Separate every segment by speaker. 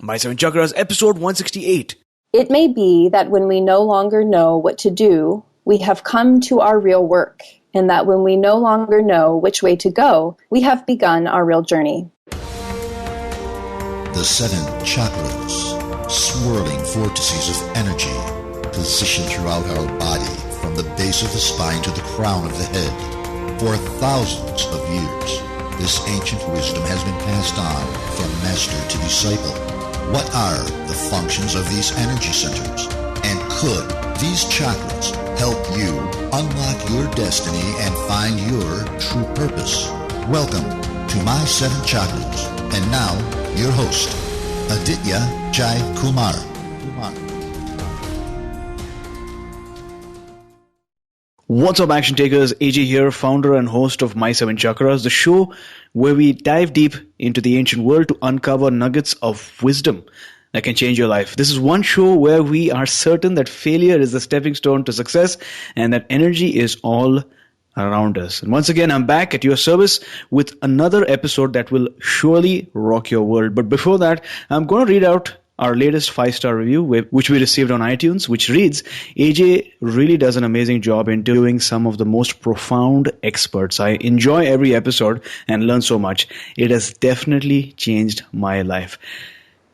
Speaker 1: My 7 Chakras, episode 168.
Speaker 2: It may be that when we no longer know what to do, we have come to our real work, and that when we no longer know which way to go, we have begun our real journey.
Speaker 3: The 7 chakras, swirling vortices of energy, positioned throughout our body from the base of the spine to the crown of the head. For thousands of years, this ancient wisdom has been passed on from master to disciple. What are the functions of these energy centers? And could these chakras help you unlock your destiny and find your true purpose? Welcome to My 7 Chakras. And now, your host, Aditya Jai Kumar.
Speaker 1: What's up, action takers? AJ here, founder and host of My 7 Chakras, the show where we dive deep into the ancient world to uncover nuggets of wisdom that can change your life. This is one show where we are certain that failure is the stepping stone to success and that energy is all around us. And once again, I'm back at your service with another episode that will surely rock your world. But before that, I'm going to read out our latest 5-star review, which we received on iTunes, which reads, AJ really does an amazing job interviewing some of the most profound experts. I enjoy every episode and learn so much. It has definitely changed my life.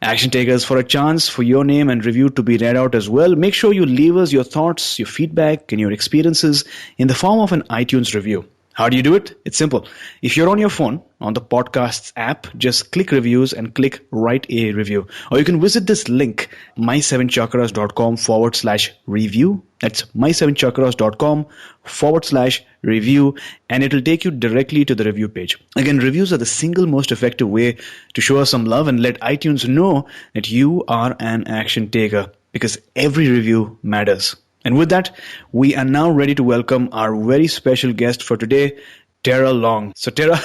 Speaker 1: Action takers, for a chance for your name and review to be read out as well, make sure you leave us your thoughts, your feedback, and your experiences in the form of an iTunes review. How do you do it? It's simple. If you're on your phone, on the podcasts app, just click reviews and click write a review. Or you can visit this link, my7chakras.com/review. That's my7chakras.com/review, and it'll take you directly to the review page. Again, reviews are the single most effective way to show us some love and let iTunes know that you are an action taker, because every review matters. And with that, we are now ready to welcome our very special guest for today, Tarah Long. So Tarah,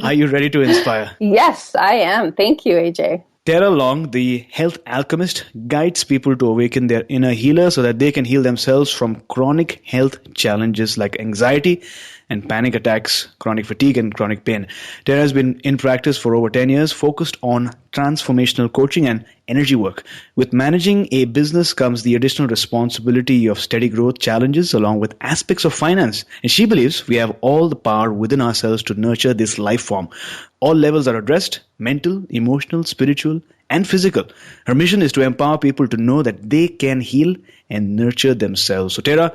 Speaker 1: are you ready to inspire?
Speaker 2: Yes, I am. Thank you, AJ.
Speaker 1: Tarah Long, the Health Alchemist, guides people to awaken their inner healer so that they can heal themselves from chronic health challenges like anxiety and panic attacks, chronic fatigue, and chronic pain. Tarah has been in practice for over 10 years, focused on transformational coaching and energy work. With managing a business comes the additional responsibility of steady growth challenges along with aspects of finance. And she believes we have all the power within ourselves to nurture this life form. All levels are addressed: mental, emotional, spiritual, and physical. Her mission is to empower people to know that they can heal and nurture themselves. So Tarah,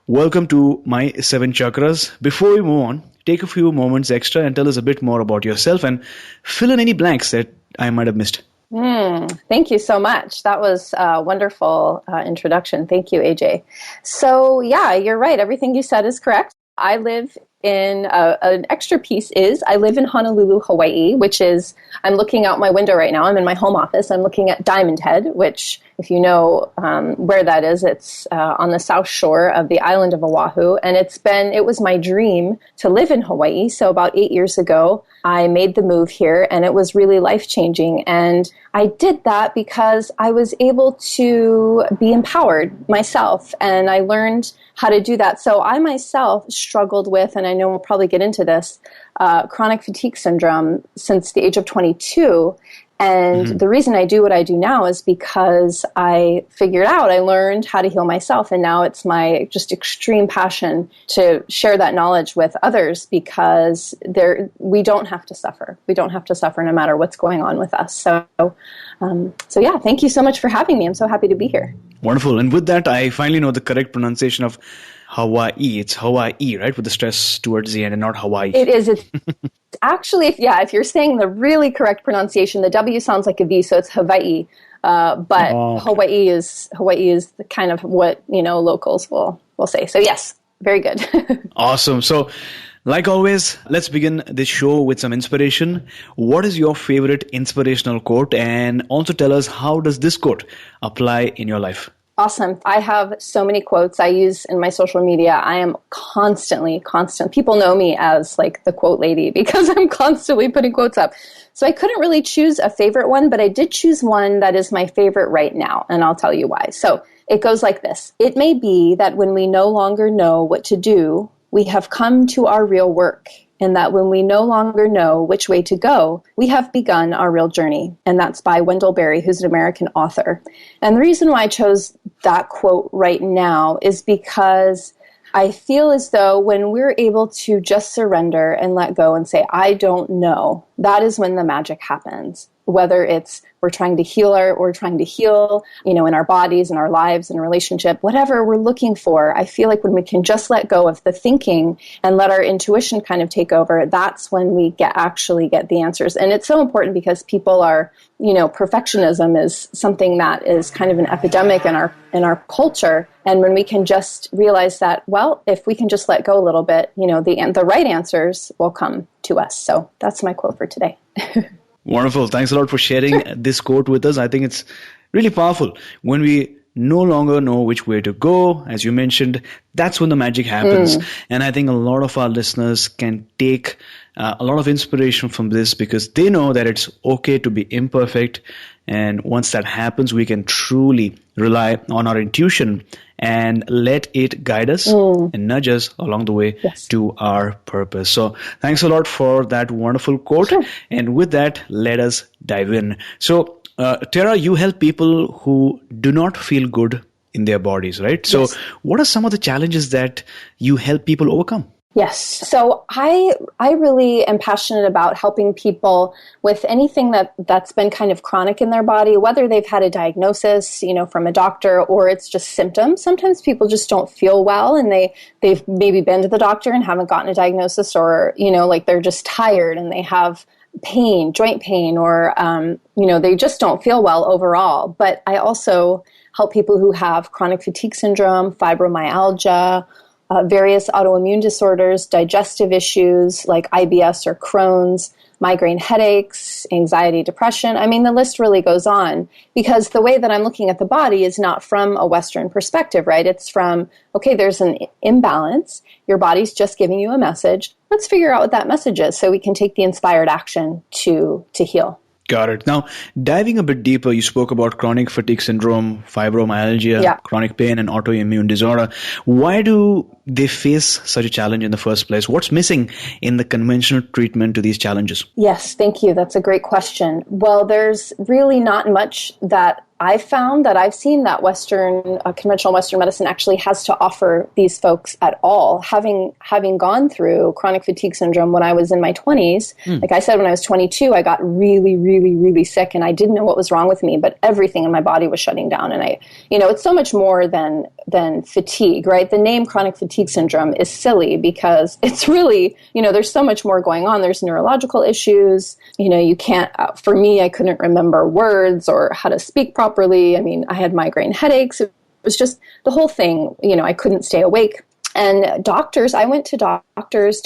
Speaker 1: welcome to My 7 Chakras. Before we move on, take a few moments extra and tell us a bit more about yourself and fill in any blanks that I might have missed.
Speaker 2: Thank you so much. That was a wonderful introduction. Thank you, AJ. So yeah, you're right. Everything you said is correct. I live in an extra piece is I live in Honolulu, Hawaii, which is, I'm looking out my window right now. I'm in my home office. I'm looking at Diamond Head, which, if you know where that is, it's on the south shore of the island of Oahu. And it was my dream to live in Hawaii. So about 8 years ago, I made the move here, and it was really life-changing. And I did that because I was able to be empowered myself, and I learned how to do that. So I myself struggled with, and I know we'll probably get into this, chronic fatigue syndrome since the age of 22. And the reason I do what I do now is because I learned how to heal myself. And now it's my just extreme passion to share that knowledge with others, because we don't have to suffer. We don't have to suffer no matter what's going on with us. So yeah, thank you so much for having me. I'm so happy to be here. Wonderful.
Speaker 1: And with that, I finally know the correct pronunciation of Hawaii. It's Hawaii, right? With the stress towards the end and not Hawaii.
Speaker 2: It is. It's actually, if you're saying the really correct pronunciation, the W sounds like a V, so it's Hawaii. But Hawaii is the kind of what, locals will say. So yes, very good.
Speaker 1: Awesome. So like always, let's begin this show with some inspiration. What is your favorite inspirational quote? And also tell us, how does this quote apply in your life?
Speaker 2: Awesome. I have so many quotes I use in my social media. I am constant. People know me as like the quote lady because I'm constantly putting quotes up. So I couldn't really choose a favorite one, but I did choose one that is my favorite right now, and I'll tell you why. So it goes like this. It may be that when we no longer know what to do, we have come to our real work, and that when we no longer know which way to go, we have begun our real journey. And that's by Wendell Berry, who's an American author. And the reason why I chose that quote right now is because I feel as though when we're able to just surrender and let go and say, I don't know, that is when the magic happens. Whether it's we're trying to heal or trying to heal, in our bodies, in our lives, in a relationship, whatever we're looking for, I feel like when we can just let go of the thinking and let our intuition kind of take over, that's when we actually get the answers. And it's so important because people are, perfectionism is something that is kind of an epidemic in our culture. And when we can just realize that, well, if we can just let go a little bit, the right answers will come to us. So that's my quote for today.
Speaker 1: Wonderful. Thanks a lot for sharing this quote with us. I think it's really powerful. When we no longer know which way to go, as you mentioned, that's when the magic happens. And I think a lot of our listeners can take a lot of inspiration from this because they know that it's okay to be imperfect. And once that happens, we can truly rely on our intuition and let it guide us and nudge us along the way to our purpose. So thanks a lot for that wonderful quote. Sure. And with that, let us dive in. So Tarah, you help people who do not feel good in their bodies, right? So what are some of the challenges that you help people overcome?
Speaker 2: Yes. So I really am passionate about helping people with anything that's been kind of chronic in their body, whether they've had a diagnosis, from a doctor, or it's just symptoms. Sometimes people just don't feel well and they've maybe been to the doctor and haven't gotten a diagnosis, or, like they're just tired and they have pain, joint pain, or, they just don't feel well overall. But I also help people who have chronic fatigue syndrome, fibromyalgia, various autoimmune disorders, digestive issues like IBS or Crohn's, migraine headaches, anxiety, depression. I mean, the list really goes on because the way that I'm looking at the body is not from a Western perspective, right? It's from, okay, there's an imbalance. Your body's just giving you a message. Let's figure out what that message is so we can take the inspired action to heal.
Speaker 1: Got it. Now, diving a bit deeper, you spoke about chronic fatigue syndrome, fibromyalgia, chronic pain, and autoimmune disorder. Why do they face such a challenge in the first place? What's missing in the conventional treatment to these challenges?
Speaker 2: Yes, thank you. That's a great question. Well, there's really not much that I've found that I've seen that conventional Western medicine actually has to offer these folks at all. Having gone through chronic fatigue syndrome when I was in my 20s, like I said, when I was 22, I got really, really, really sick and I didn't know what was wrong with me, but everything in my body was shutting down. And it's so much more than fatigue, right? The name chronic fatigue syndrome is silly because it's really, there's so much more going on. There's neurological issues. You can't, for me, I couldn't remember words or how to speak properly. I mean, I had migraine headaches. It was just the whole thing. I couldn't stay awake. And I went to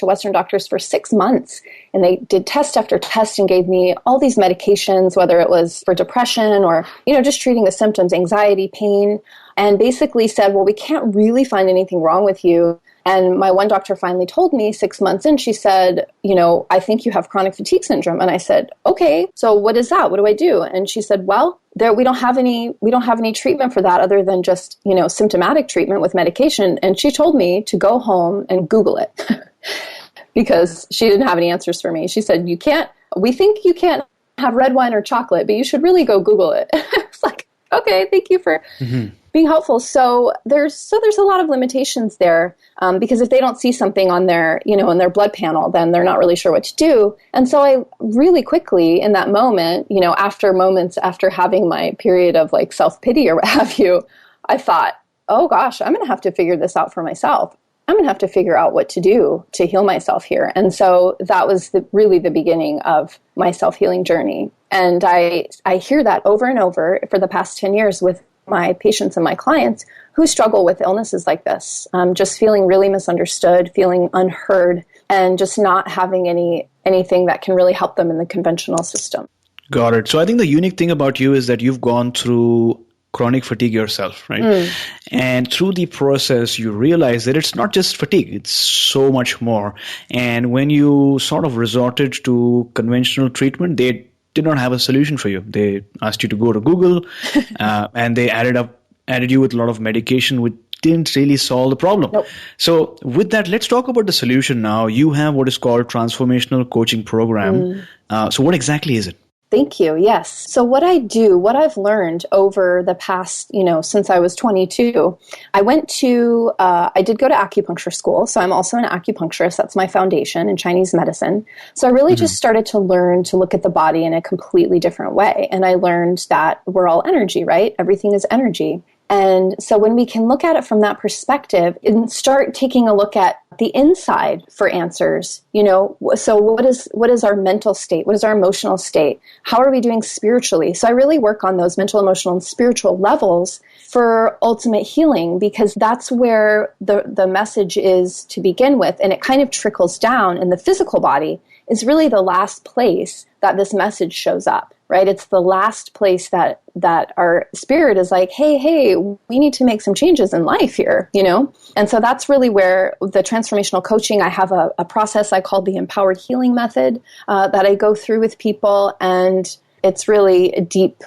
Speaker 2: Western doctors for 6 months, and they did test after test and gave me all these medications, whether it was for depression or, just treating the symptoms, anxiety, pain, and basically said, well, we can't really find anything wrong with you. And my one doctor finally told me 6 months in, she said, I think you have chronic fatigue syndrome. And I said, okay, so what is that? What do I do? And she said, well, we don't have any treatment for that other than just, symptomatic treatment with medication. And she told me to go home and Google it because she didn't have any answers for me. She said, we think you can't have red wine or chocolate, but you should really go Google it. It's like, okay, thank you for being helpful. So there's a lot of limitations there because if they don't see something on their, in their blood panel, then they're not really sure what to do. And so I really quickly in that moment, after having my period of like self-pity or what have you, I thought, oh gosh, I'm going to have to figure this out for myself. I'm going to have to figure out what to do to heal myself here. And so that was really the beginning of my self-healing journey. And I hear that over and over for the past 10 years with my patients and my clients who struggle with illnesses like this, just feeling really misunderstood, feeling unheard, and just not having anything that can really help them in the conventional system.
Speaker 1: Got it. So I think the unique thing about you is that you've gone through chronic fatigue yourself, right? And through the process, you realize that it's not just fatigue, it's so much more. And when you sort of resorted to conventional treatment, they did not have a solution for you. They asked you to go to Google and they added you with a lot of medication, which didn't really solve the problem.
Speaker 2: Nope.
Speaker 1: So with that, let's talk about the solution now. You have what is called transformational coaching program. So what exactly is it?
Speaker 2: Thank you. Yes. So what I've learned over the past, since I was 22, I did go to acupuncture school. So I'm also an acupuncturist. That's my foundation in Chinese medicine. So I really just started to learn to look at the body in a completely different way. And I learned that we're all energy, right? Everything is energy. And so when we can look at it from that perspective and start taking a look at the inside for answers, so what is our mental state? What is our emotional state? How are we doing spiritually? So I really work on those mental, emotional, and spiritual levels for ultimate healing, because that's where the message is to begin with. And it kind of trickles down, and the physical body is really the last place that this message shows up, right? It's the last place that our spirit is like, hey, we need to make some changes in life here, And so that's really where the transformational coaching, I have a process I call the empowered healing method that I go through with people, and it's really a deep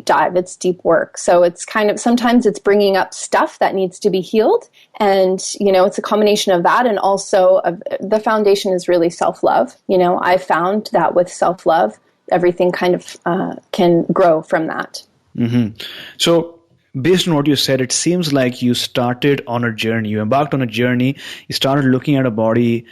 Speaker 2: dive. It's deep work. So it's kind of, sometimes it's bringing up stuff that needs to be healed. And, it's a combination of that. And also the foundation is really self-love. I found that with self-love, everything kind of can grow from that.
Speaker 1: Mm-hmm. So based on what you said, it seems like you started on a journey. You embarked on a journey. You started looking at the body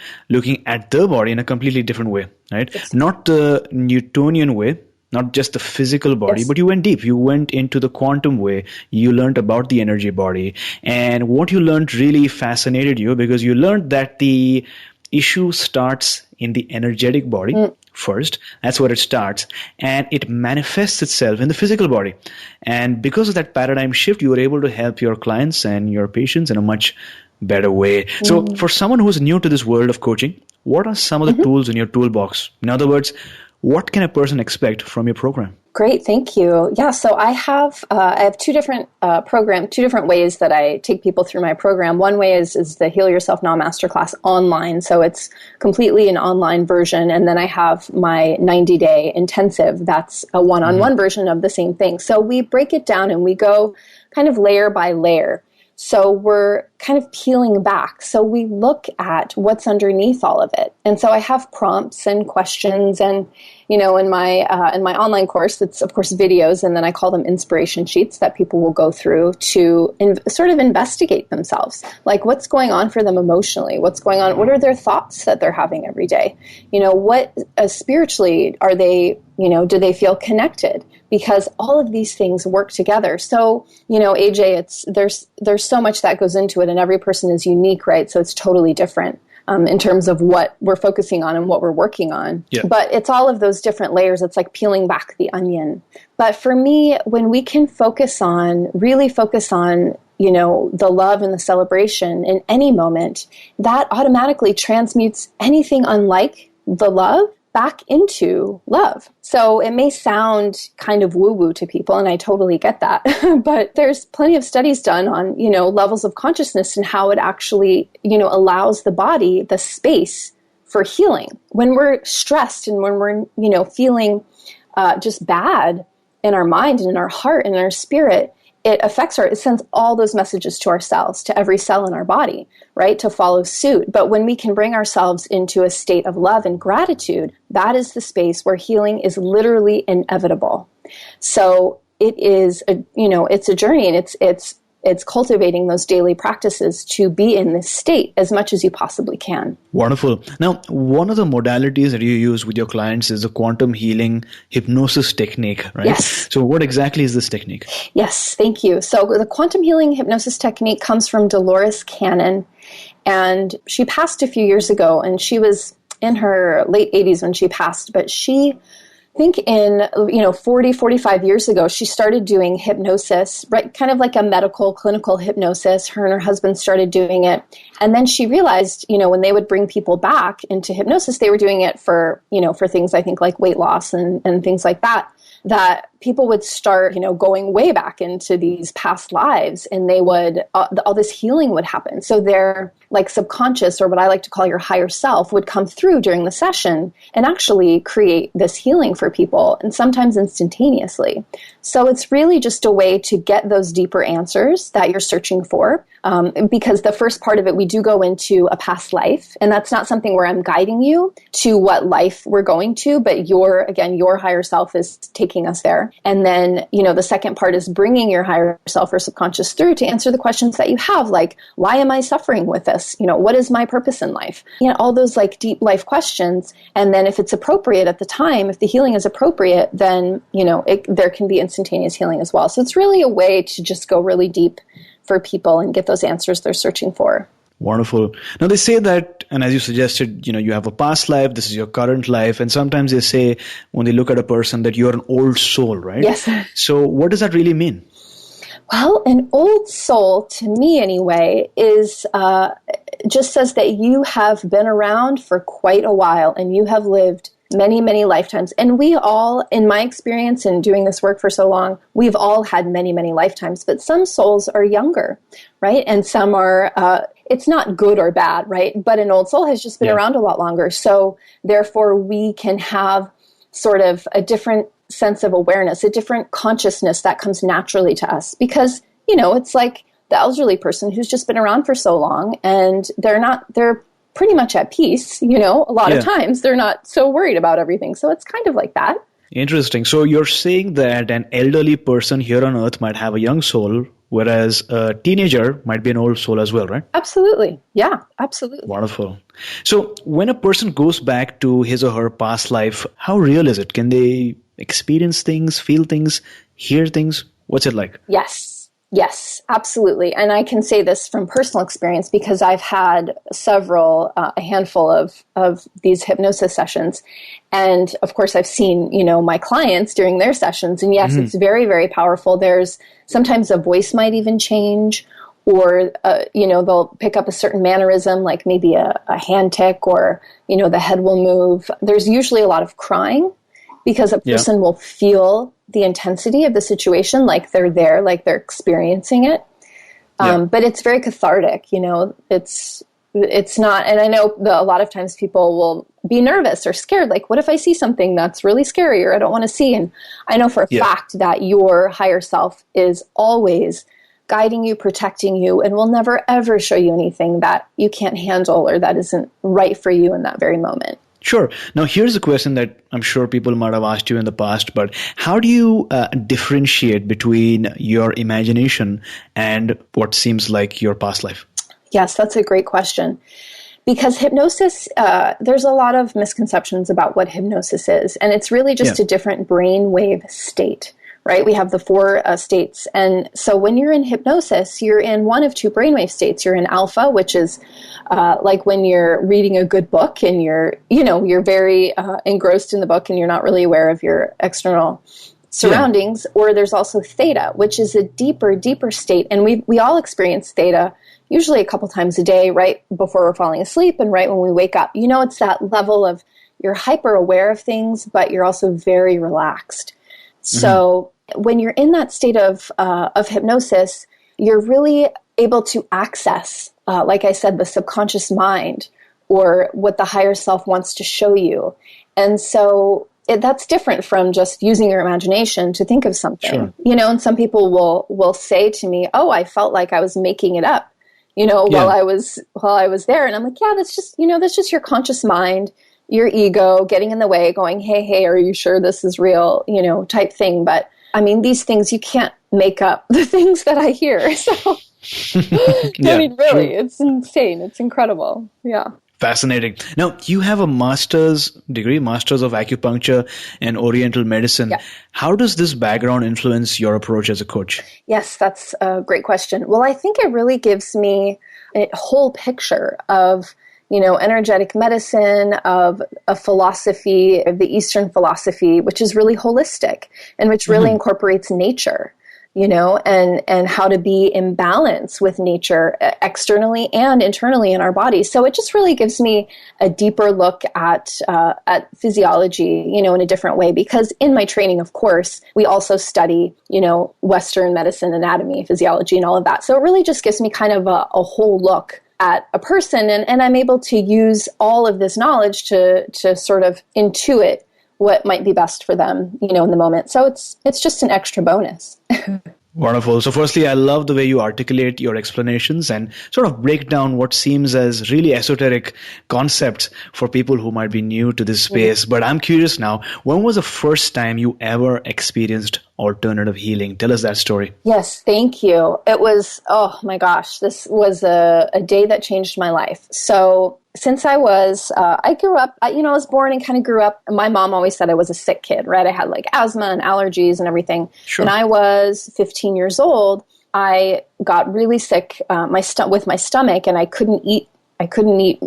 Speaker 1: in a completely different way, right?
Speaker 2: Yes.
Speaker 1: Not the Newtonian way, not just the physical body,
Speaker 2: Yes.
Speaker 1: but you went deep. You went into the quantum way. You learned about the energy body. And what you learned really fascinated you, because you learned that the issue starts in the energetic body first. That's where it starts. And it manifests itself in the physical body. And because of that paradigm shift, you were able to help your clients and your patients in a much better way. So for someone who's new to this world of coaching, what are some of the tools in your toolbox? In other words, what can a person expect from your program?
Speaker 2: Great, thank you. Yeah, so I have two different two different ways that I take people through my program. One way is the Heal Yourself Now Masterclass online, so it's completely an online version, and then I have my 90-day intensive. That's a one-on-one version of the same thing. So we break it down and we go kind of layer by layer. So we're kind of peeling back. So we look at what's underneath all of it. And so I have prompts and questions, and in my online course, it's of course videos, and then I call them inspiration sheets that people will go through to sort of investigate themselves. Like, what's going on for them emotionally? What's going on? What are their thoughts that they're having every day? What spiritually are they? Do they feel connected? Because all of these things work together. So, AJ, there's so much that goes into it, and every person is unique, right? So it's totally different in terms of what we're focusing on and what we're working on.
Speaker 1: Yeah.
Speaker 2: But it's all of those different layers. It's like peeling back the onion. But for me, when we can really focus on, the love and the celebration in any moment, that automatically transmutes anything unlike the love back into love. So it may sound kind of woo-woo to people, and I totally get that. But there's plenty of studies done on, levels of consciousness and how it actually, allows the body the space for healing. When we're stressed and when we're, feeling just bad in our mind and in our heart and in our spirit, it sends all those messages to our cells, to every cell in our body, right, to follow suit. But when we can bring ourselves into a state of love and gratitude, that is the space where healing is literally inevitable. So it is, it's a journey, and it's cultivating those daily practices to be in this state as much as you possibly can.
Speaker 1: Wonderful. Now, one of the modalities that you use with your clients is the quantum healing hypnosis technique, right?
Speaker 2: Yes.
Speaker 1: So what exactly is this technique?
Speaker 2: Yes, thank you. So the quantum healing hypnosis technique comes from Dolores Cannon, and she passed a few years ago, and she was in her late 80s when she passed, but I think in 40, 45 years ago, she started doing hypnosis, right? Kind of like a medical, clinical hypnosis. Her and her husband started doing it. And then she realized, when they would bring people back into hypnosis, they were doing it for things, I think, like weight loss and things like that people would start, going way back into these past lives, and they would, all this healing would happen. So their like subconscious, or what I like to call your higher self, would come through during the session and actually create this healing for people, and sometimes instantaneously. So it's really just a way to get those deeper answers that you're searching for. Because the first part of it, we do go into a past life, and that's not something where I'm guiding you to what life we're going to, but your higher self is taking us there. And then, the second part is bringing your higher self or subconscious through to answer the questions that you have, like, why am I suffering with this? What is my purpose in life? All those like deep life questions. And then if it's appropriate at the time, if the healing is appropriate, then, there can be instantaneous healing as well. So it's really a way to just go really deep for people and get those answers they're searching for.
Speaker 1: Wonderful. Now they say that, and as you suggested, you have a past life, this is your current life, and sometimes they say when they look at a person that you're an old soul, right?
Speaker 2: Yes.
Speaker 1: So what does that really mean?
Speaker 2: Well, an old soul, to me anyway, is just says that you have been around for quite a while and you have lived many, many lifetimes. And we all, in my experience in doing this work for so long, we've all had many, many lifetimes. But some souls are younger, right? And some are, it's not good or bad, right? But an old soul has just been around a lot longer. So therefore, we can have sort of a different sense of awareness, a different consciousness that comes naturally to us. Because, it's like the elderly person who's just been around for so long, and they're pretty much at peace, a lot of times they're not so worried about everything. So it's kind of like that.
Speaker 1: Interesting. So you're saying that an elderly person here on earth might have a young soul, whereas a teenager might be an old soul as well, right?
Speaker 2: Absolutely. Yeah, absolutely.
Speaker 1: Wonderful. So when a person goes back to his or her past life, how real is it? Can they experience things, feel things, hear things? What's it like?
Speaker 2: Yes, absolutely. And I can say this from personal experience because I've had a handful of these hypnosis sessions. And of course, I've seen, my clients during their sessions. And yes, it's very, very powerful. There's sometimes a voice might even change, or, they'll pick up a certain mannerism, like maybe a hand tick, or, the head will move. There's usually a lot of crying because a person will feel the intensity of the situation, like they're there, like they're experiencing it. But it's very cathartic, it's not, and I know that a lot of times people will be nervous or scared, like, what if I see something that's really scary or I don't want to see? And I know for a fact that your higher self is always guiding you, protecting you, and will never, ever show you anything that you can't handle or that isn't right for you in that very moment.
Speaker 1: Sure. Now, here's a question that I'm sure people might have asked you in the past, but how do you differentiate between your imagination and what seems like your past life?
Speaker 2: Yes, that's a great question. Because hypnosis, there's a lot of misconceptions about what hypnosis is, and it's really just a different brainwave state, right? We have the 4 states. And so when you're in hypnosis, you're in one of 2 brainwave states. You're in alpha, which is like when you're reading a good book and you're very engrossed in the book and you're not really aware of your external surroundings. Or there's also theta, which is a deeper, deeper state. And we all experience theta usually a couple times a day, right before we're falling asleep and right when we wake up. It's that level of you're hyper aware of things, but you're also very relaxed. So when you're in that state of hypnosis, you're really able to access, like I said, the subconscious mind or what the higher self wants to show you. And so that's different from just using your imagination to think of something. Sure. And some people will say to me, "Oh, I felt like I was making it up," while I was there. And I'm like, "Yeah, that's just your conscious mind, your ego getting in the way, going, hey, are you sure this is real?" Type thing. But I mean, these things, you can't make up the things that I hear. So, really, it's insane. It's incredible. Yeah.
Speaker 1: Fascinating. Now, you have a master's degree, Masters of Acupuncture and Oriental Medicine. Yeah. How does this background influence your approach as a coach?
Speaker 2: Yes, that's a great question. Well, I think it really gives me a whole picture of energetic medicine, of a philosophy, of the Eastern philosophy, which is really holistic and which really incorporates nature. and how to be in balance with nature externally and internally in our bodies. So it just really gives me a deeper look at physiology, in a different way, because in my training, of course, we also study, Western medicine, anatomy, physiology, and all of that. So it really just gives me kind of a whole look at a person, and I'm able to use all of this knowledge to sort of intuit what might be best for them, in the moment. So it's just an extra bonus.
Speaker 1: Wonderful. So firstly, I love the way you articulate your explanations and sort of break down what seems as really esoteric concepts for people who might be new to this space. Mm-hmm. But I'm curious now, when was the first time you ever experienced alternative healing? Tell us that story.
Speaker 2: Yes, thank you. It was, oh my gosh, this was a day that changed my life. So since I grew up, I was born and kind of grew up. My mom always said I was a sick kid, right? I had like asthma and allergies and everything.
Speaker 1: Sure.
Speaker 2: When I was 15 years old, I got really sick with my stomach, and I couldn't eat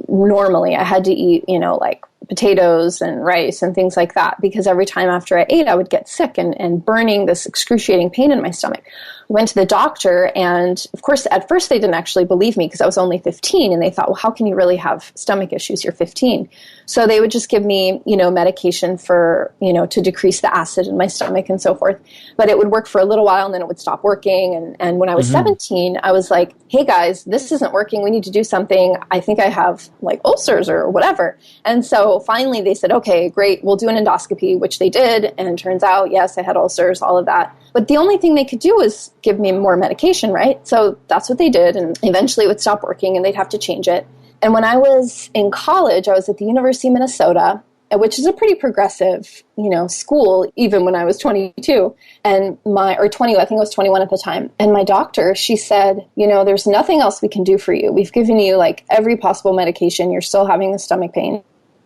Speaker 2: normally. I had to eat, like potatoes and rice and things like that, because every time after I ate, I would get sick and burning, this excruciating pain in my stomach. Went to the doctor, and of course, at first they didn't actually believe me because I was only 15, and they thought, well, how can you really have stomach issues? You're 15. So they would just give me, medication for, to decrease the acid in my stomach and so forth. But it would work for a little while, and then it would stop working. And when I was 17, I was like, hey guys, this isn't working. We need to do something. I think I have like ulcers or whatever. And so finally they said, okay, great, we'll do an endoscopy, which they did. And it turns out, yes, I had ulcers, all of that. But the only thing they could do was give me more medication, right? So that's what they did. And eventually it would stop working and they'd have to change it. And when I was in college, I was at the University of Minnesota, which is a pretty progressive, school, even when I was 22 or 20, I think I was 21 at the time. And my doctor, she said, there's nothing else we can do for you. We've given you like every possible medication. You're still having the stomach pain.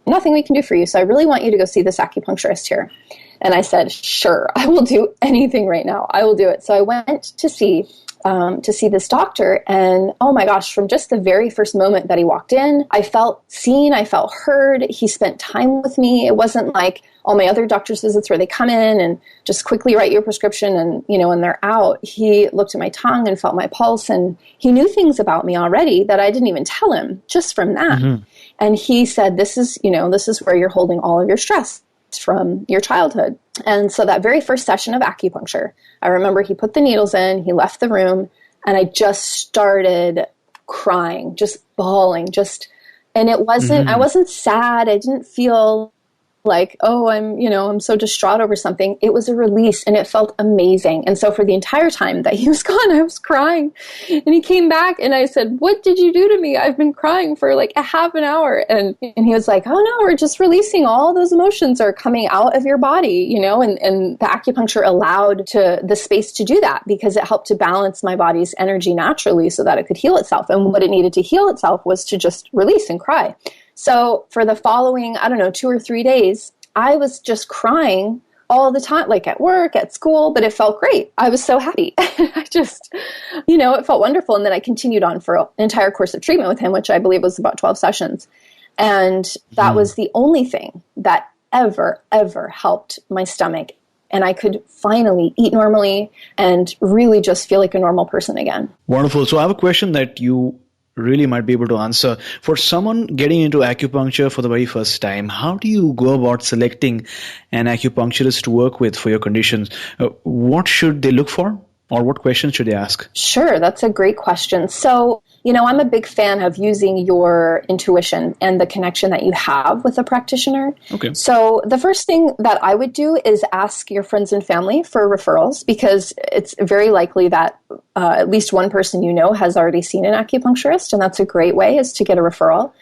Speaker 2: Nothing we can do for you. So I really want you to go see this acupuncturist here. And I said, sure, I will do anything right now. I will do it. So I went to see this doctor. And oh my gosh, from just the very first moment that he walked in, I felt seen, I felt heard. He spent time with me. It wasn't like all my other doctor's visits where they come in and just quickly write you a prescription and, and they're out. He looked at my tongue and felt my pulse, and he knew things about me already that I didn't even tell him just from that. Mm-hmm. And he said, this is where you're holding all of your stress from your childhood. And so that very first session of acupuncture, I remember he put the needles in, he left the room, and I just started crying, just bawling, and it wasn't, I wasn't sad. I didn't feel like, oh, I'm so distraught over something. It was a release, and it felt amazing. And so for the entire time that he was gone, I was crying. And he came back and I said, what did you do to me? I've been crying for like a half an hour. And he was like, oh no, we're just releasing all those emotions are coming out of your body, and the acupuncture allowed the space to do that because it helped to balance my body's energy naturally so that it could heal itself. And what it needed to heal itself was to just release and cry. So for the following, 2 or 3 days, I was just crying all the time, like at work, at school, but it felt great. I was so happy. I just, it felt wonderful. And then I continued on for an entire course of treatment with him, which I believe was about 12 sessions. And that was the only thing that ever helped my stomach. And I could finally eat normally and really just feel like a normal person again.
Speaker 1: Wonderful. So I have a question that you really might be able to answer. For someone getting into acupuncture for the very first time, how do you go about selecting an acupuncturist to work with for your conditions? What should they look for, or what questions should they ask?
Speaker 2: Sure, that's a great question. So, I'm a big fan of using your intuition and the connection that you have with a practitioner.
Speaker 1: Okay.
Speaker 2: So the first thing that I would do is ask your friends and family for referrals, because it's very likely that at least one person has already seen an acupuncturist, and that's a great way is to get a referral.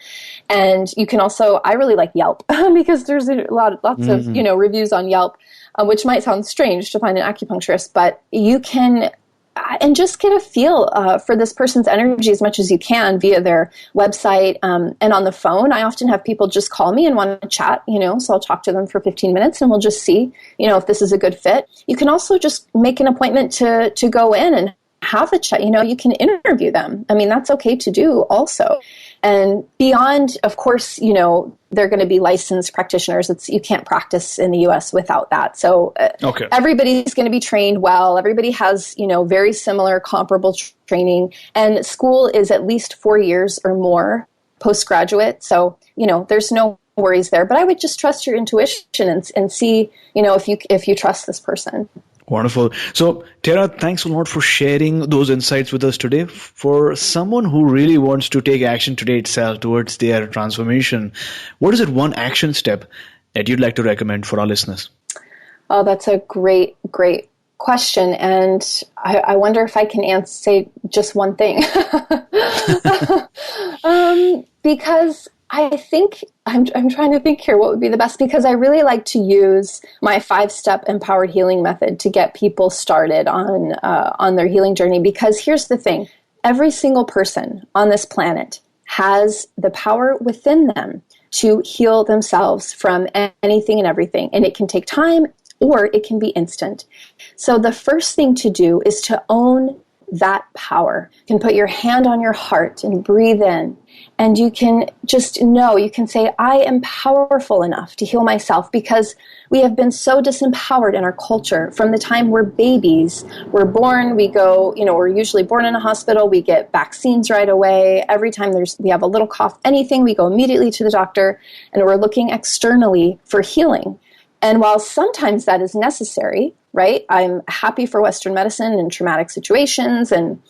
Speaker 2: And you can also, I really like Yelp because there's lots of reviews on Yelp, which might sound strange to find an acupuncturist, but you can and just get a feel for this person's energy as much as you can via their website and on the phone. I often have people just call me and want to chat, so I'll talk to them for 15 minutes and we'll just see, if this is a good fit. You can also just make an appointment to go in and have a chat. You can interview them. I mean, that's okay to do also. And beyond, of course, they're going to be licensed practitioners. You can't practice in the U.S. without that. So everybody's going to be trained well. Everybody has, very similar, comparable training. And school is at least 4 years or more postgraduate. So, there's no worries there. But I would just trust your intuition and see, if you trust this person.
Speaker 1: Wonderful. So, Tarah, thanks a lot for sharing those insights with us today. For someone who really wants to take action today itself towards their transformation, what is it one action step that you'd like to recommend for our listeners?
Speaker 2: Oh, that's a great, great question. And I wonder if I can say just one thing. Because I think I'm trying to think here what would be the best, because I really like to use my 5-step empowered healing method to get people started on their healing journey. Because here's the thing. Every single person on this planet has the power within them to heal themselves from anything and everything. And it can take time or it can be instant. So the first thing to do is to own that power. You can put your hand on your heart and breathe in. And you can just know, you can say, I am powerful enough to heal myself, because we have been so disempowered in our culture from the time we're babies. We're born, we go, we're usually born in a hospital. We get vaccines right away. Every time we have a little cough, anything, we go immediately to the doctor, and we're looking externally for healing. And while sometimes that is necessary, right? I'm happy for Western medicine in traumatic situations and,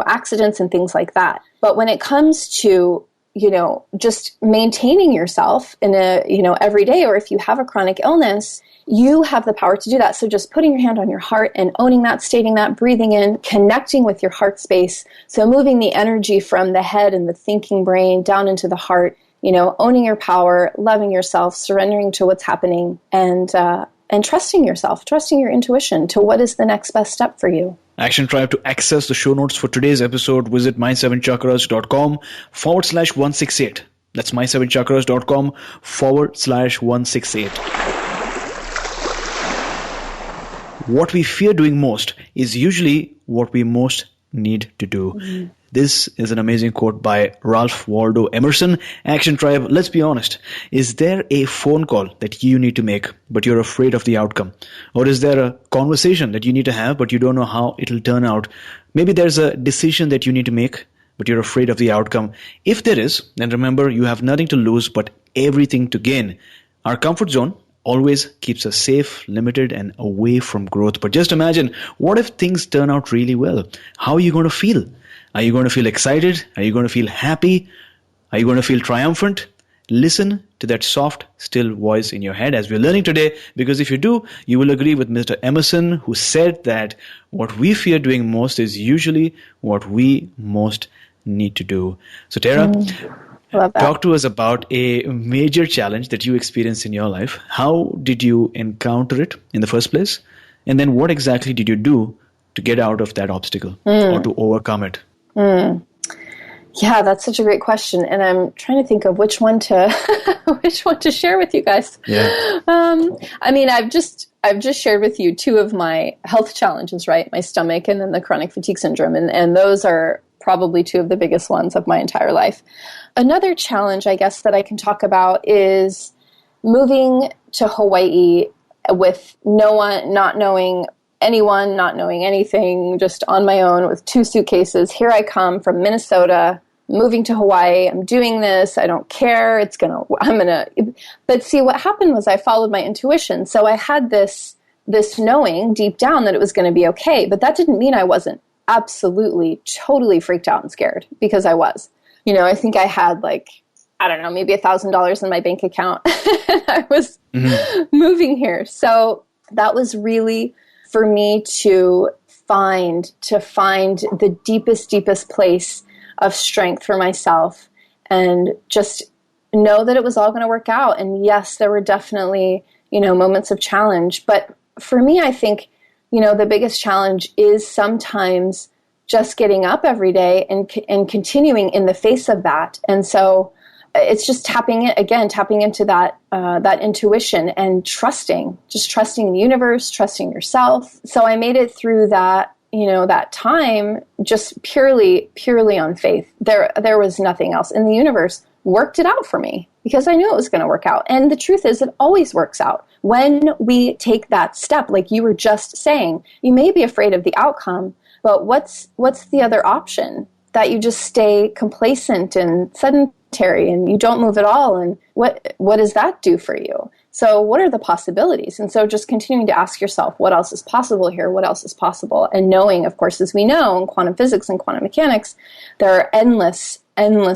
Speaker 2: accidents and things like that. But when it comes to, just maintaining yourself in every day, or if you have a chronic illness, you have the power to do that. So just putting your hand on your heart and owning that, stating that, breathing in, connecting with your heart space. So moving the energy from the head and the thinking brain down into the heart, owning your power, loving yourself, surrendering to what's happening, and trusting yourself, trusting your intuition to what is the next best step for you.
Speaker 1: Action Tribe, to access the show notes for today's episode, visit my7chakras.com/168. That's my7chakras.com/168. What we fear doing most is usually what we most need to do. Mm-hmm. This is an amazing quote by Ralph Waldo Emerson. Action Tribe, let's be honest. Is there a phone call that you need to make, but you're afraid of the outcome? Or is there a conversation that you need to have, but you don't know how it'll turn out? Maybe there's a decision that you need to make, but you're afraid of the outcome. If there is, then remember, you have nothing to lose, but everything to gain. Our comfort zone always keeps us safe, limited, and away from growth. But just imagine, what if things turn out really well? How are you going to feel? Are you going to feel excited? Are you going to feel happy? Are you going to feel triumphant? Listen to that soft, still voice in your head as we're learning today, because if you do, you will agree with Mr. Emerson, who said that what we fear doing most is usually what we most need to do. So Tarah, talk to us about a major challenge that you experienced in your life. How did you encounter it in the first place? And then what exactly did you do to get out of that obstacle or to overcome it?
Speaker 2: Yeah, that's such a great question, and I'm trying to think of which one to share with you guys.
Speaker 1: Yeah.
Speaker 2: I've just shared with you 2 of my health challenges, right? My stomach and then the chronic fatigue syndrome, and those are probably 2 of the biggest ones of my entire life. Another challenge, I guess, that I can talk about is moving to Hawaii with no one, not knowing anyone, not knowing anything, just on my own with 2 suitcases. Here I come from Minnesota, moving to Hawaii. I'm doing this. I don't care. But see, what happened was I followed my intuition. So I had this knowing deep down that it was going to be okay. But that didn't mean I wasn't absolutely, totally freaked out and scared, because I was. I think I had maybe $1,000 in my bank account. I was moving here. So that was really for me to find the deepest place of strength for myself, and just know that it was all going to work out. And yes, there were definitely, moments of challenge. But for me, I think, the biggest challenge is sometimes just getting up every day and continuing in the face of that. And so it's just tapping into that intuition and trusting in the universe, trusting yourself. So I made it through that that time just purely on faith. There was nothing else. And the universe worked it out for me because I knew it was going to work out. And the truth is, it always works out. When we take that step, like you were just saying, you may be afraid of the outcome, but what's the other option? That you just stay complacent and sedentary and you don't move at all. And what does that do for you? So what are the possibilities? And so just continuing to ask yourself, what else is possible here? What else is possible? And knowing, of course, as we know in quantum physics and quantum mechanics, there are endless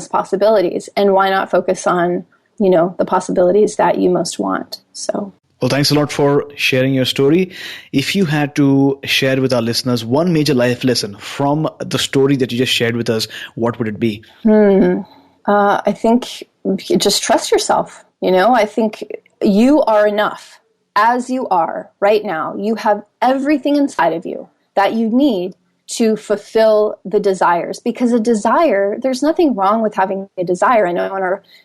Speaker 2: possibilities. And why not focus on, the possibilities that you most want? So.
Speaker 1: Well, thanks a lot for sharing your story. If you had to share with our listeners one major life lesson from the story that you just shared with us, what would it be?
Speaker 2: I think just trust yourself. I think you are enough as you are right now. You have everything inside of you that you need to fulfill the desires, because a desire, there's nothing wrong with having a desire. I know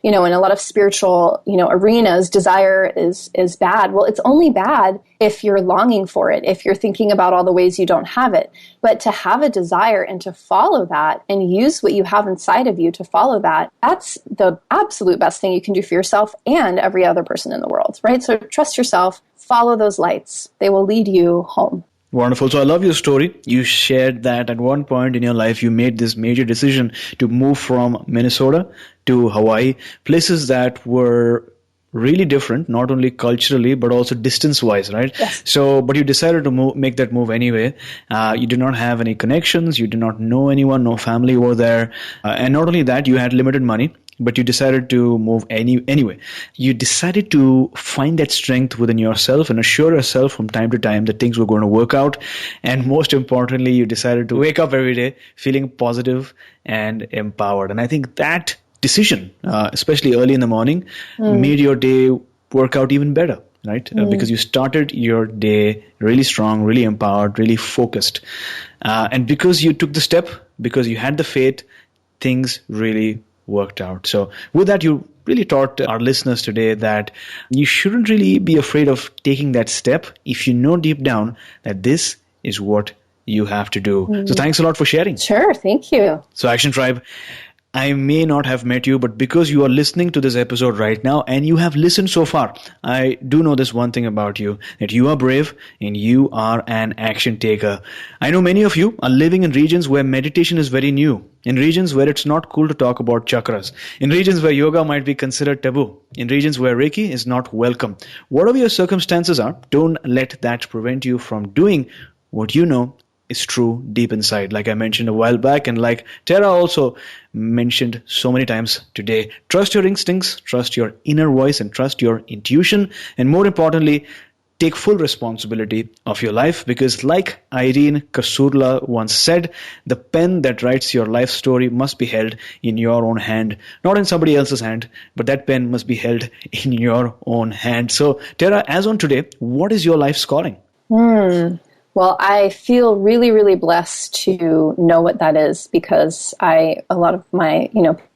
Speaker 2: in a lot of spiritual, arenas, desire is bad. Well, it's only bad if you're longing for it, if you're thinking about all the ways you don't have it. But to have a desire and to follow that and use what you have inside of you to follow that, that's the absolute best thing you can do for yourself and every other person in the world, right? So trust yourself, follow those lights. They will lead you home.
Speaker 1: Wonderful. So I love your story. You shared that at one point in your life, you made this major decision to move from Minnesota to Hawaii, places that were really different, not only culturally, but also distance-wise, right?
Speaker 2: Yes.
Speaker 1: So, but you decided to make that move anyway. You did not have any connections. You did not know anyone, no family over there. And not only that, you had limited money. But you decided to move anyway. You decided to find that strength within yourself and assure yourself from time to time that things were going to work out. And most importantly, you decided to wake up every day feeling positive and empowered. And I think that decision, especially early in the morning, made your day work out even better, right? Because you started your day really strong, really empowered, really focused. And because you took the step, because you had the faith, things really worked out. So with that, you really taught our listeners today that you shouldn't really be afraid of taking that step if you know deep down that this is what you have to do. So thanks a lot for sharing.
Speaker 2: Sure. Thank you.
Speaker 1: So Action Tribe, I may not have met you, but because you are listening to this episode right now and you have listened so far, I do know this one thing about you, that you are brave and you are an action taker. I know many of you are living in regions where meditation is very new, in regions where it's not cool to talk about chakras, in regions where yoga might be considered taboo, in regions where Reiki is not welcome. Whatever your circumstances are, don't let that prevent you from doing what you know is true deep inside, like I mentioned a while back, and like Tarah also mentioned so many times today. Trust your instincts, trust your inner voice, and trust your intuition. And more importantly, take full responsibility of your life, because like Irene Kasurla once said, the pen that writes your life story must be held in your own hand, not in somebody else's hand, but that pen must be held in your own hand. So Tarah, as on today, what is your life's calling?
Speaker 2: Well, I feel really, really blessed to know what that is, because a lot of my,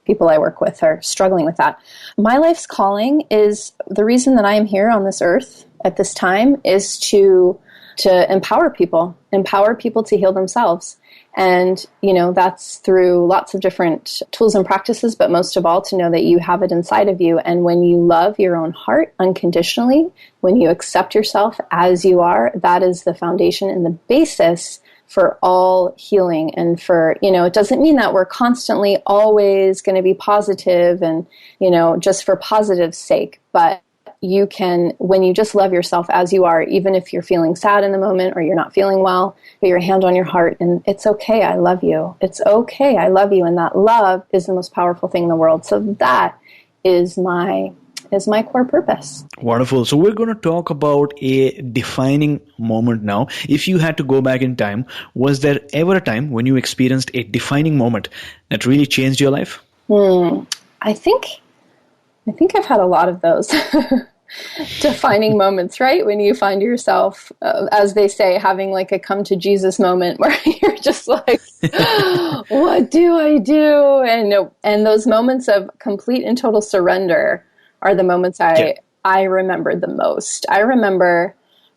Speaker 2: people I work with are struggling with that. My life's calling is, the reason that I am here on this earth at this time is to empower people to heal themselves. And, that's through lots of different tools and practices, but most of all to know that you have it inside of you. And when you love your own heart unconditionally, when you accept yourself as you are, that is the foundation and the basis for all healing. And for, it doesn't mean that we're constantly always going to be positive and, just for positive's sake, but you can, when you just love yourself as you are, even if you're feeling sad in the moment or you're not feeling well, put your hand on your heart and it's okay, I love you. It's okay, I love you. And that love is the most powerful thing in the world. So that is my core purpose.
Speaker 1: Wonderful. So we're going to talk about a defining moment now. If you had to go back in time, was there ever a time when you experienced a defining moment that really changed your life?
Speaker 2: I think I've had a lot of those defining moments, right? When you find yourself, as they say, having like a come to Jesus moment where you're just like, what do I do? And those moments of complete and total surrender are the moments I remember the most. I remember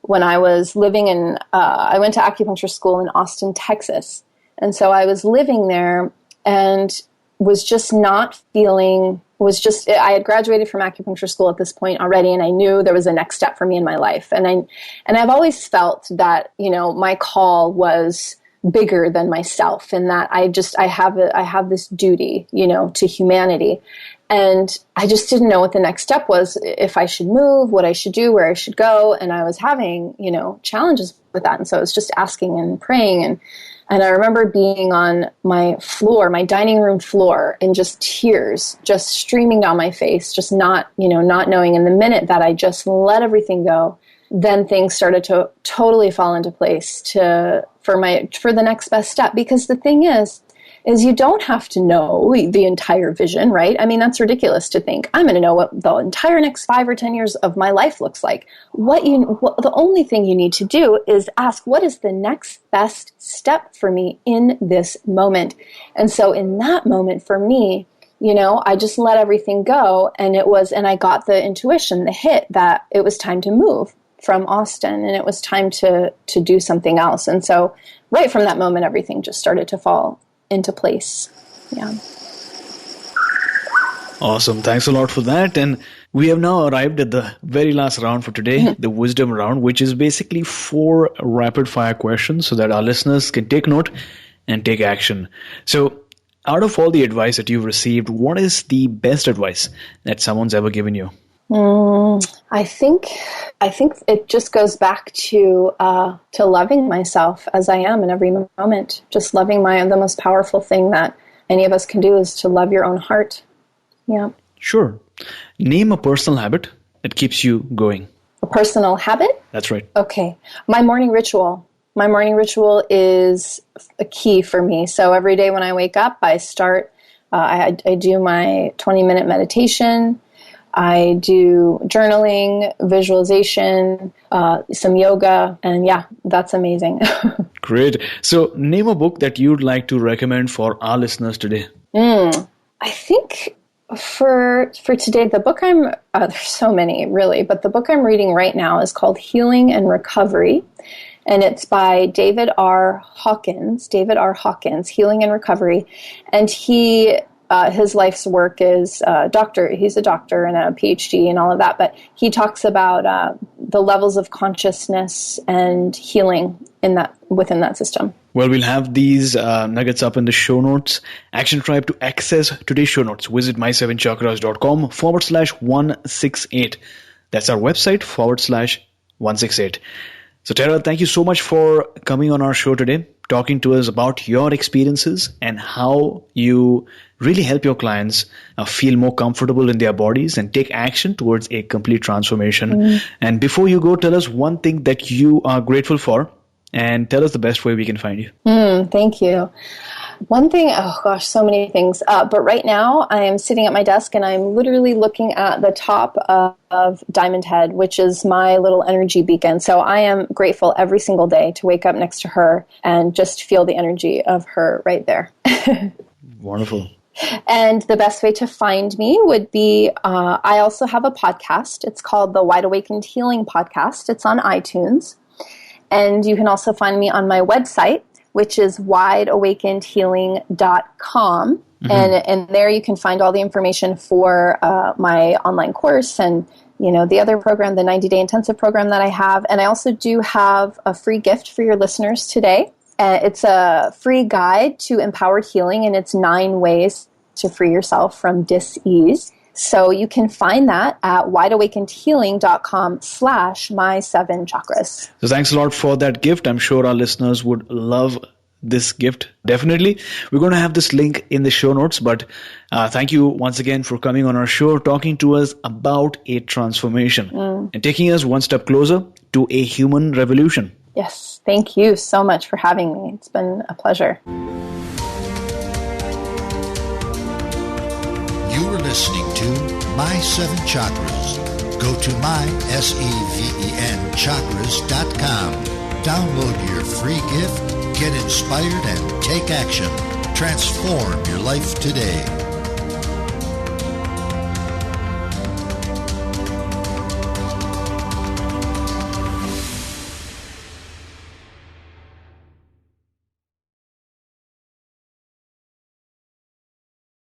Speaker 2: when I was living I went to acupuncture school in Austin, Texas. And so I was living there and was just not feeling, I had graduated from acupuncture school at this point already, and I knew there was a next step for me in my life. And I've always felt that, my call was bigger than myself, and that I have this duty, to humanity. And I just didn't know what the next step was, if I should move, what I should do, where I should go. And I was having, challenges with that. And so I was just asking and praying. And I remember being on my floor, my dining room floor, and just tears just streaming down my face, just not knowing. And the minute that I just let everything go, then things started to totally fall into place for the next best step. Because the thing is you don't have to know the entire vision, right? I mean, that's ridiculous to think I'm going to know what the entire next 5 or 10 years of my life looks like. The only thing you need to do is ask, what is the next best step for me in this moment? And so in that moment for me, I just let everything go, and I got the intuition, the hit that it was time to move from Austin, and it was time to do something else. And so right from that moment, everything just started to fall into place. Yeah.
Speaker 1: Awesome. Thanks a lot for that. And we have now arrived at the very last round for today, the wisdom round, which is basically 4 rapid fire questions so that our listeners can take note and take action. So out of all the advice that you've received, what is the best advice that someone's ever given you?
Speaker 2: I think it just goes back to loving myself as I am in every moment. Just loving the most powerful thing that any of us can do is to love your own heart. Yeah.
Speaker 1: Sure. Name a personal habit that keeps you going.
Speaker 2: A personal habit?
Speaker 1: That's right.
Speaker 2: Okay. My morning ritual. My morning ritual is a key for me. So every day when I wake up, I start, I do my 20-minute meditation. I do journaling, visualization, some yoga, and yeah, that's amazing.
Speaker 1: Great. So name a book that you'd like to recommend for our listeners today.
Speaker 2: I think for today, the book there's so many really, but the book I'm reading right now is called Healing and Recovery. And it's by David R. Hawkins, Healing and Recovery. And his life's work is doctor. He's a doctor and a PhD and all of that. But he talks about the levels of consciousness and healing within that system.
Speaker 1: Well, we'll have these nuggets up in the show notes. Action Tribe, to access today's show notes, visit my7chakras.com/168. That's our website /168. So Tarah, thank you so much for coming on our show today, talking to us about your experiences and how you really help your clients feel more comfortable in their bodies and take action towards a complete transformation. And before you go, tell us one thing that you are grateful for and tell us the best way we can find you.
Speaker 2: Thank you. One thing, so many things. But right now I am sitting at my desk and I'm literally looking at the top of Diamond Head, which is my little energy beacon. So I am grateful every single day to wake up next to her and just feel the energy of her right there.
Speaker 1: Wonderful.
Speaker 2: And the best way to find me would be, I also have a podcast. It's called the Wide Awakened Healing Podcast. It's on iTunes. And you can also find me on my website, which is wideawakenedhealing.com. And there you can find all the information for my online course and, the other program, the 90-day intensive program that I have. And I also do have a free gift for your listeners today. It's a free guide to empowered healing, and it's 9 ways to free yourself from dis-ease. So you can find that at wideawakenedhealing.com/my7chakras.
Speaker 1: So thanks a lot for that gift. I'm sure our listeners would love this gift. Definitely. We're going to have this link in the show notes, but thank you once again for coming on our show, talking to us about a transformation and taking us one step closer to a human revolution.
Speaker 2: Yes. Thank you so much for having me. It's been a pleasure.
Speaker 3: You were listening to My 7 Chakras. Go to mysevenchakras.com. Download your free gift, get inspired, and take action. Transform your life today.